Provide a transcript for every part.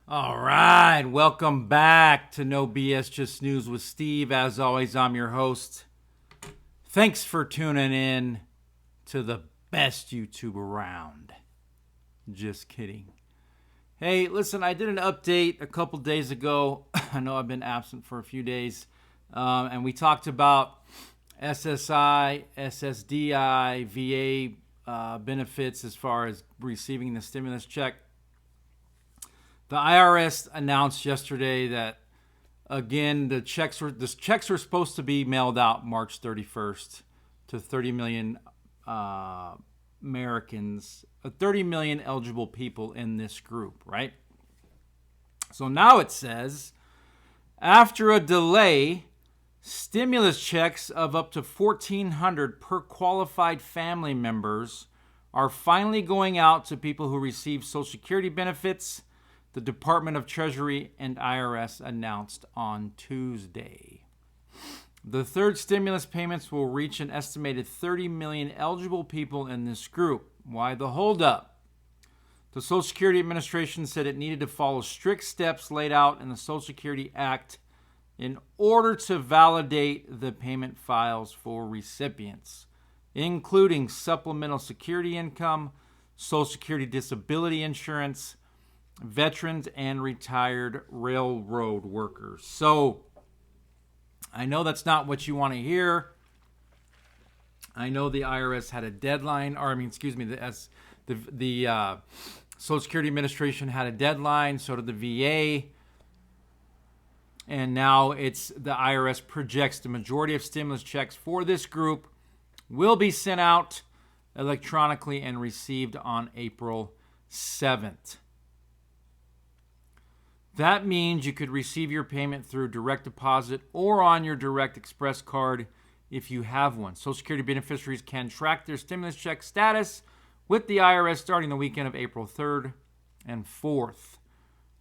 All right, welcome back to No BS Just News with Steve. As always, I'm your host. Thanks for tuning in to the best YouTube around. Just kidding. Hey, listen, I did an update a couple days ago. I know I've been absent for a few days. And we talked about SSI, SSDI, VA benefits as far as receiving the stimulus check. The IRS announced yesterday that, again, the checks were supposed to be mailed out March 31st to 30 million Americans, 30 million eligible people in this group, right? So now it says, after a delay, stimulus checks of up to $1,400 per qualified family members are finally going out to people who receive Social Security benefits, the Department of Treasury and IRS announced on Tuesday. The third stimulus payments will reach an estimated 30 million eligible people in this group. Why the holdup? The Social Security Administration said it needed to follow strict steps laid out in the Social Security Act in order to validate the payment files for recipients, including supplemental security income, Social Security disability insurance, veterans, and retired railroad workers. So I know that's not what you want to hear. I know the IRS had a deadline, the Social Security Administration had a deadline, so did the VA. And now it's the IRS projects the majority of stimulus checks for this group will be sent out electronically and received on April 7th. That means you could receive your payment through direct deposit or on your Direct Express card if you have one. Social Security beneficiaries can track their stimulus check status with the IRS starting the weekend of April 3rd and 4th,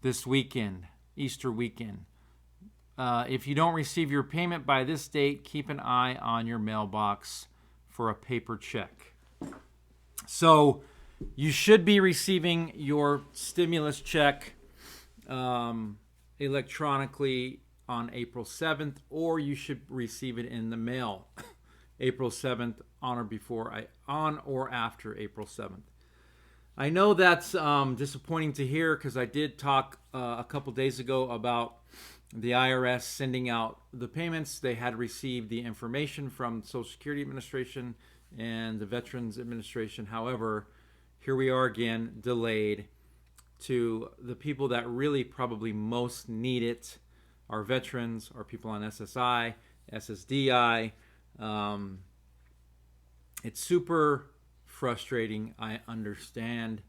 this weekend, Easter weekend. If you don't receive your payment by this date, keep an eye on your mailbox for a paper check. So you should be receiving your stimulus check electronically on April 7th, or you should receive it in the mail April 7th on or after April 7th. I know that's disappointing to hear because I did talk a couple days ago about the IRS sending out the payments. They had received the information from the Social Security Administration and the Veterans Administration. However, here we are again, delayed. To the people that really probably most need it, our veterans, our people on SSI, SSDI. It's super frustrating, I understand,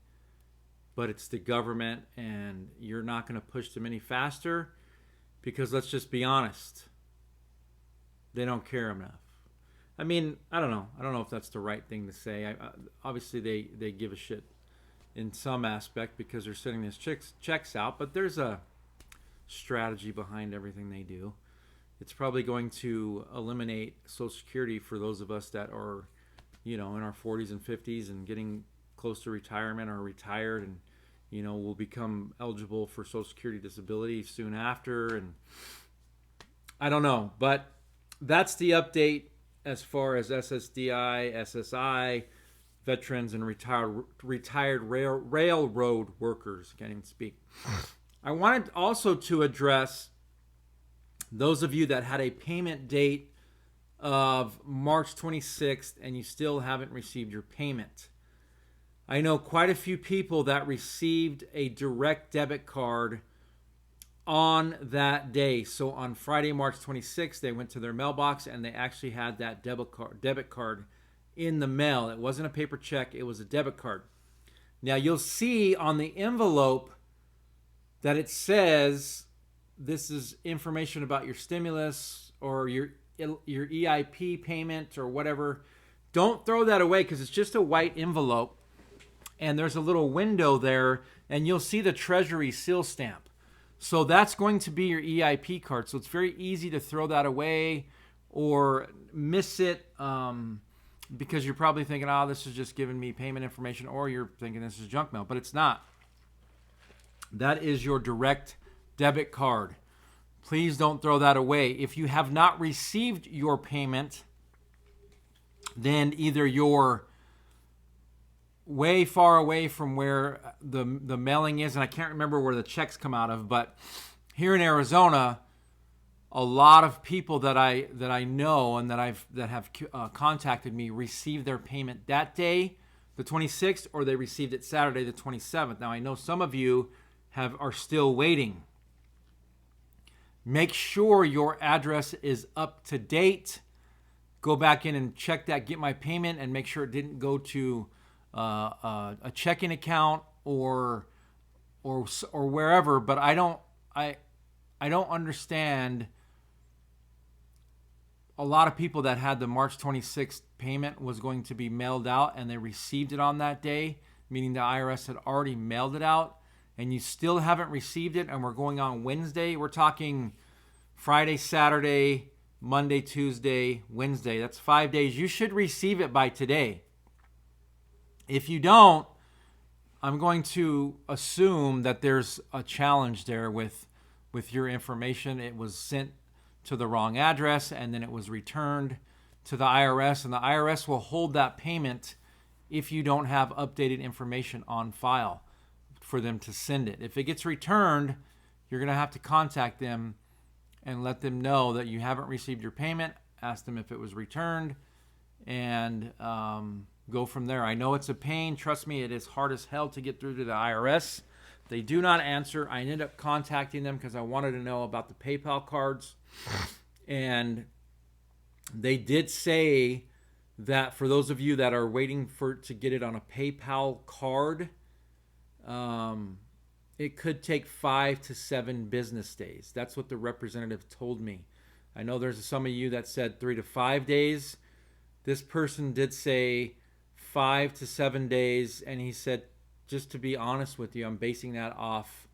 but it's the government, and you're not going to push them any faster because let's just be honest, they don't care enough. I mean, I don't know if that's the right thing to say. Obviously, they give a shit in some aspect because they're sending these checks out, but there's a strategy behind everything they do. It's probably going to eliminate Social Security for those of us that are, in our 40s and 50s and getting close to retirement or retired, and will become eligible for Social Security disability soon after. And I don't know, but that's the update as far as SSDI, SSI, veterans, and retired railroad workers. Can't even speak. I wanted also to address those of you that had a payment date of March 26th and you still haven't received your payment. I know quite a few people that received a direct debit card on that day. So on Friday, March 26th, they went to their mailbox and they actually had that debit card in the mail. It wasn't a paper check, it was a debit card. Now you'll see on the envelope that it says this is information about your stimulus or your EIP payment or whatever. Don't throw that away because it's just a white envelope and there's a little window there and you'll see the Treasury seal stamp. So that's going to be your EIP card. So it's very easy to throw that away or miss it because you're probably thinking, oh, this is just giving me payment information, or you're thinking this is junk mail, but it's not. That is your direct debit card. Please don't throw that away. If you have not received your payment, then either you're way far away from where the mailing is, and I can't remember where the checks come out of, but here in Arizona, a lot of people that I know and that have contacted me received their payment that day, the 26th, or they received it Saturday, the 27th. Now I know some of you are still waiting. Make sure your address is up to date. Go back in and check that Get My Payment and make sure it didn't go to a checking account or wherever. But I don't understand a lot of people that had the March 26th payment was going to be mailed out and they received it on that day, meaning the IRS had already mailed it out, and you still haven't received it, and we're going on Wednesday. We're talking Friday, Saturday, Monday, Tuesday, Wednesday. That's 5 days. You should receive it by today. If you don't, I'm going to assume that there's a challenge there with your information. It was sent to the wrong address, and then it was returned to the IRS, and the IRS will hold that payment if you don't have updated information on file for them to send it. If it gets returned, you're going to have to contact them and let them know that you haven't received your payment, ask them if it was returned, and go from there. I know it's a pain. Trust me, it is hard as hell to get through to the IRS. They do not answer. I ended up contacting them because I wanted to know about the PayPal cards. And they did say that for those of you that are waiting to get it on a PayPal card, it could take 5 to 7 business days. That's what the representative told me. I know there's some of you that said 3 to 5 days. This person did say 5 to 7 days, and he said, just to be honest with you, I'm basing that off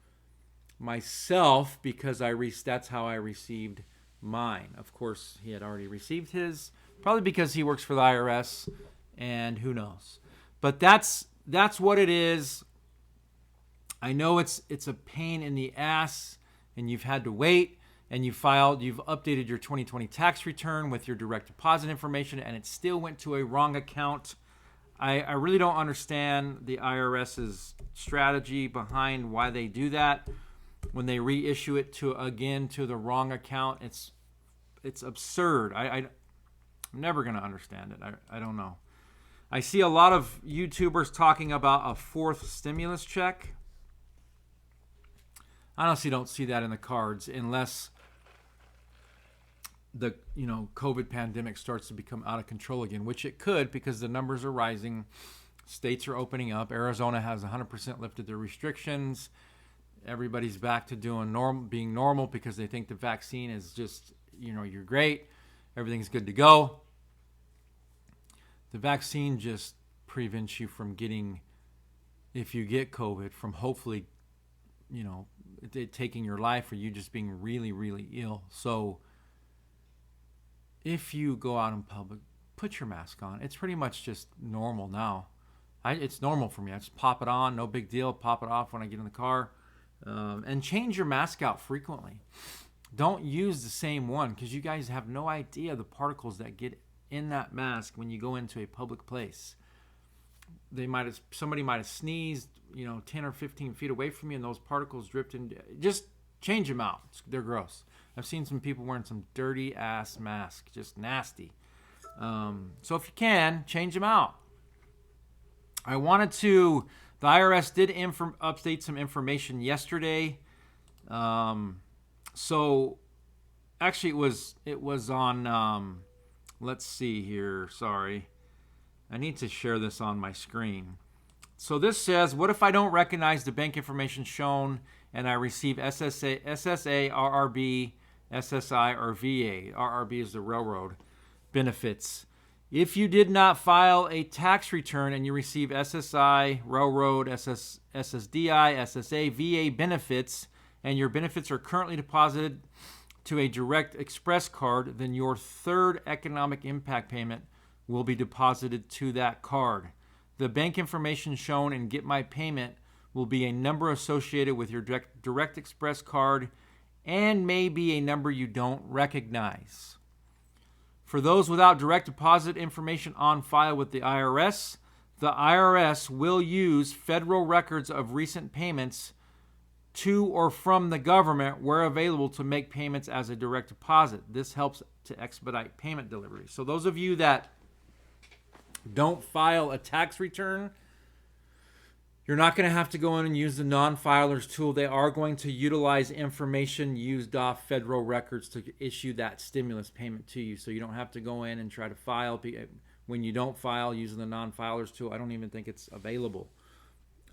myself because that's how I received mine. Of course, he had already received his, probably because he works for the IRS, and who knows. But that's what it is. I know it's a pain in the ass, and you've had to wait, and you've updated your 2020 tax return with your direct deposit information, and it still went to a wrong account. I really don't understand the IRS's strategy behind why they do that. When they reissue it to the wrong account, it's absurd. I'm never going to understand it. I don't know. I see a lot of YouTubers talking about a 4th stimulus check. I honestly don't see that in the cards unless the COVID pandemic starts to become out of control again, which it could because the numbers are rising. States are opening up. Arizona has 100% lifted their restrictions. Everybody's back to being normal because they think the vaccine is just, you're great. Everything's good to go. The vaccine just prevents you from getting, if you get COVID, from hopefully, it taking your life or you just being really, really ill. So if you go out in public, put your mask on. It's pretty much just normal now. It's normal for me. I just pop it on, no big deal. Pop it off when I get in the car. And change your mask out frequently. Don't use the same one because you guys have no idea the particles that get in that mask when you go into a public place. Somebody might have sneezed, 10 or 15 feet away from you, and those particles dripped in. Just change them out. They're gross. I've seen some people wearing some dirty ass masks, just nasty. So if you can, change them out. The IRS did update some information yesterday. So actually it was on, let's see here. Sorry. I need to share this on my screen. So this says, what if I don't recognize the bank information shown and I receive SSA, RRB, SSI, or VA? RRB is the railroad benefits. If you did not file a tax return and you receive SSI, railroad, SSDI, SSA, VA benefits, and your benefits are currently deposited to a direct express card, then your third economic impact payment will be deposited to that card. The bank information shown in Get My Payment will be a number associated with your Direct Express card and may be a number you don't recognize. For those without direct deposit information on file with the IRS will use federal records of recent payments to or from the government where available to make payments as a direct deposit. This helps to expedite payment delivery. So those of you that don't file a tax return, you're not going to have to go in and use the non-filers tool. They are going to utilize information used off federal records to issue that stimulus payment to you. So you don't have to go in and try to file. When you don't file using the non-filers tool, I don't even think it's available.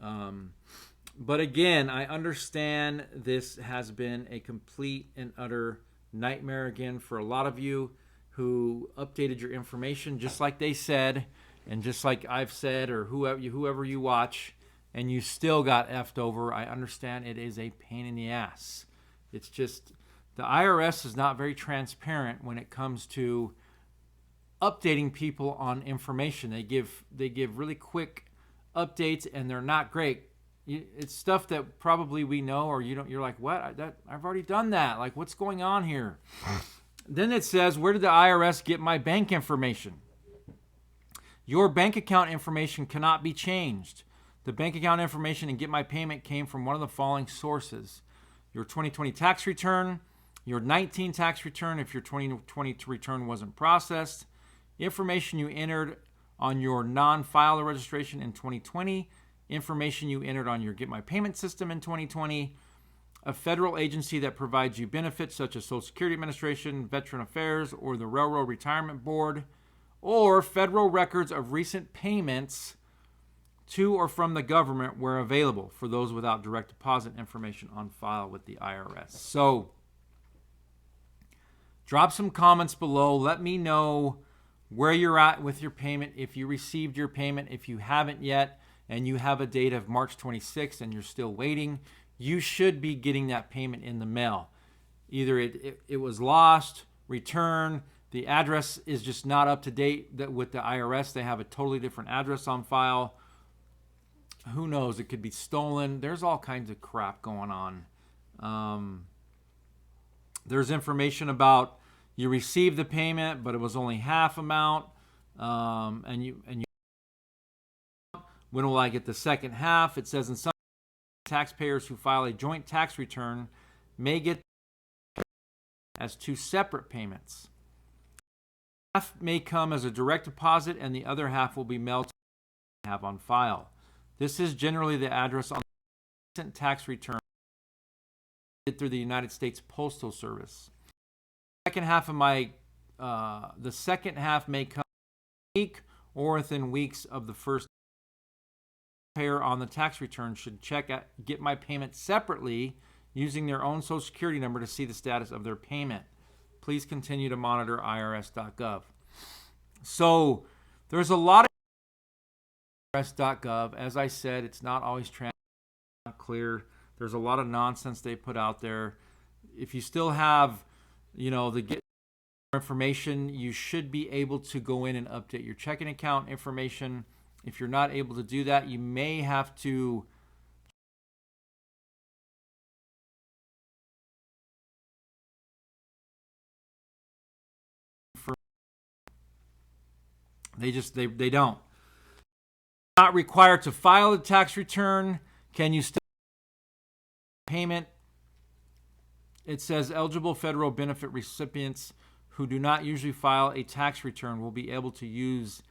But again, I understand this has been a complete and utter nightmare again for a lot of you who updated your information just like they said, and just like I've said, or whoever you watch, and you still got effed over. I understand it is a pain in the ass. It's just the IRS is not very transparent when it comes to updating people on information. They give really quick updates, and they're not great. It's stuff that probably we know, or you don't. You're like, what? I've already done that. Like, what's going on here? Then it says, where did the IRS get my bank information? Your bank account information cannot be changed. The bank account information and Get My Payment came from one of the following sources: your 2020 tax return, your 19 tax return if your 2020 return wasn't processed, information you entered on your non-filer registration in 2020, information you entered on your Get My Payment system in 2020, a federal agency that provides you benefits such as Social Security Administration, Veteran Affairs, or the Railroad Retirement Board, or federal records of recent payments to or from the government where available for those without direct deposit information on file with the IRS. So drop some comments below. Let me know where you're at with your payment, if you received your payment. If you haven't yet and you have a date of March 26th and you're still waiting, you should be getting that payment in the mail. Either it was lost, returned, the address is just not up to date with the IRS. They have a totally different address on file. Who knows? It could be stolen. There's all kinds of crap going on. There's information about you received the payment, but it was only half amount. And you when will I get the second half? It says in some taxpayers who file a joint tax return may get as two separate payments. Half may come as a direct deposit, and the other half will be mailed to have on file. This is generally the address on the recent tax return through the United States Postal Service. The second half may come a week or within weeks of the first. Taxpayer on the tax return should Get My Payment separately using their own Social Security number to see the status of their payment. Please continue to monitor IRS.gov. So there's a lot of IRS.gov. As I said, it's not always clear. There's a lot of nonsense they put out there. If you still have, the Get information, you should be able to go in and update your checking account information. If you're not able to do that, you may have to they don't. Not required to file a tax return. Can you still payment? It says eligible federal benefit recipients who do not usually file a tax return will be able to use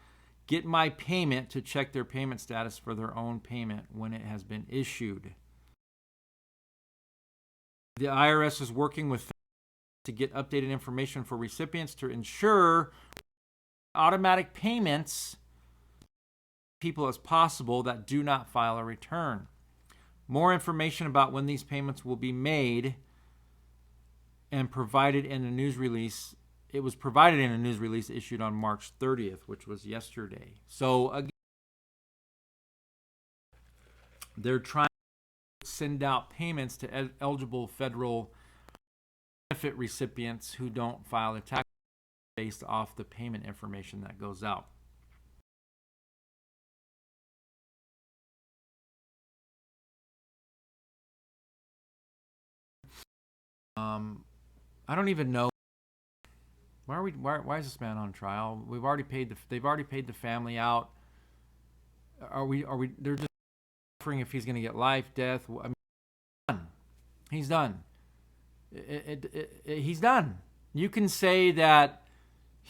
Get My Payment to check their payment status for their own payment when it has been issued. The IRS is working with to get updated information for recipients to ensure automatic payments people as possible that do not file a return. More information about when these payments will be made and provided in a news release. It was provided in a news release issued on March 30th, which was yesterday. So again, they're trying to send out payments to eligible federal benefit recipients who don't file their tax based off the payment information that goes out. I don't even know why is this man on trial? They've already paid the family out. Are we they're just offering if he's going to get life, death. I mean, he's done. He's done. You can say that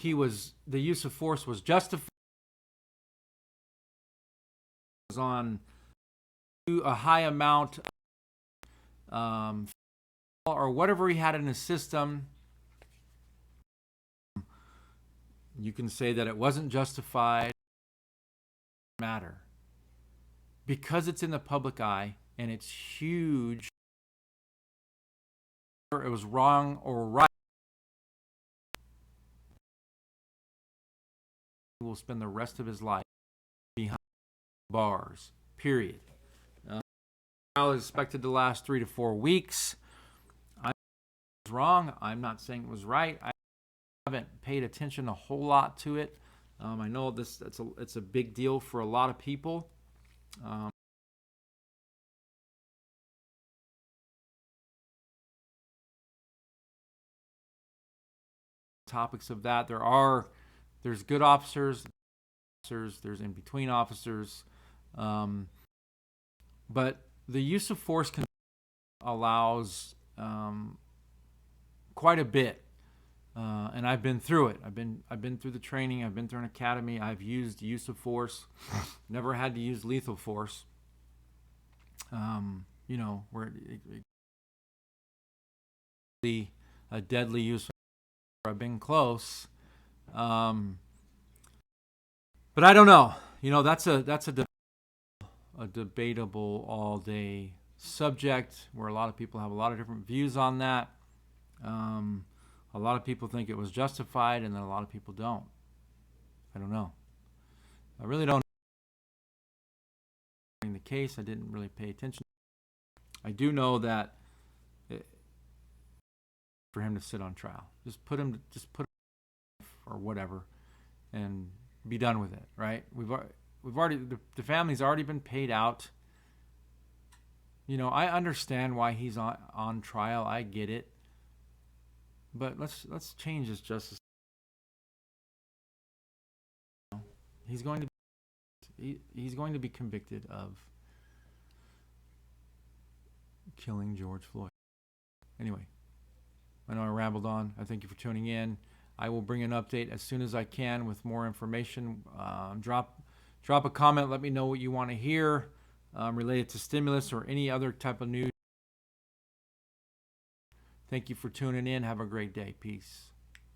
the use of force was justified on a high amount or whatever he had in his system. You can say that it wasn't justified. It doesn't matter, because it's in the public eye and it's huge. It was wrong or right. He will spend the rest of his life behind bars. Period. Trial is expected to last 3 to 4 weeks. I was wrong. I'm not saying it was right. I haven't paid attention a whole lot to it. I know it's a big deal for a lot of people. Topics of that. There's good officers, there's in between officers, but the use of force allows quite a bit. And I've been through it. I've been through the training. I've been through an academy. I've used use of force. Never had to use lethal force. Where a deadly use. I've been close, but I don't know. That's a debatable all day subject where a lot of people have a lot of different views on that. A lot of people think it was justified, and then a lot of people don't. I don't know. I really don't know the case. I didn't really pay attention. I do know that for him to sit on trial, just put him or whatever, and be done with it. Right? We've already the family's already been paid out. I understand why he's on trial. I get it. But let's change this justice. He's going to be convicted of killing George Floyd. Anyway, I know I rambled on. I thank you for tuning in. I will bring an update as soon as I can with more information. Drop a comment. Let me know what you want to hear related to stimulus or any other type of news. Thank you for tuning in. Have a great day. Peace.